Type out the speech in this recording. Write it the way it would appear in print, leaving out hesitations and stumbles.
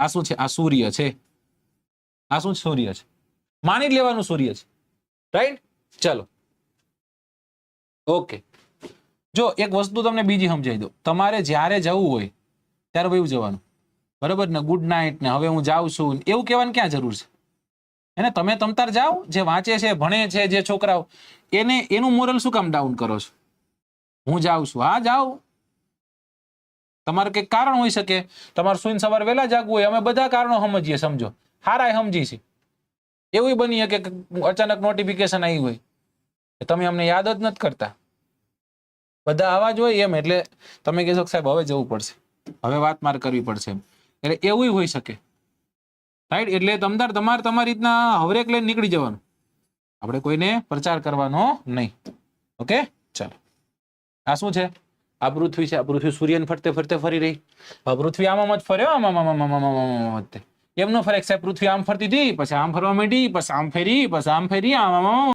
આ શું છે? આ સૂર્ય છે. આ શું સૂર્ય છે? માની જ લેવાનું સૂર્ય છે. રાઈટ? ચલો ઓકે. જો એક વસ્તુ તમને બીજી સમજાવી દો. તમારે જ્યારે જવું હોય ત્યારે વયું જવાનું, બરાબર ને? ગુડ નાઇટ ને હવે હું જાઉં છું એવું કહેવાની ક્યાં જરૂર છે? એને તમે તમતાર જાઓ. જે વાંચે છે, ભણે છે, જે છોકરાઓ, એને એનું મોરલ શું કામ ડાઉન કરો છો? હું જાઉં છું. હા જાઓ. તમારે કંઈક કારણ હોઈ શકે. તમારે સુઈને સવારે વહેલા જાગવું હોય. અમે બધા કારણો સમજીએ, સમજો, હારાય સમજી છે. એવું બની શકે કે અચાનક નોટિફિકેશન આવી હોય, તમે અમને યાદ જ નથી કરતા. બધા આવા જ હોય એમ. એટલે તમે કહેશો કે સાહેબ હવે જવું પડશે, હવે વાત મારે કરવી પડશે. એટલે એવું હોઈ શકે. રાઈટ? એટલે તમતાર તમારે તમારી રીતના હવરેક લઈને નીકળી જવાનું. આપણે કોઈને પ્રચાર કરવાનો નહીં. ઓકે ચાલો. આ શું છે? આ પૃથ્વી છે. આ પૃથ્વી સૂર્યને ફરતે ફરતે ફરી રહી. પૃથ્વી આમાં જ ફરે, આમાં એમ ન ફરે. સાહેબ પૃથ્વી આમ ફરતી હતી, પછી આમ ફરવા માંડી, પછી આમ ફેરી, પછી આમ ફેરી, આમ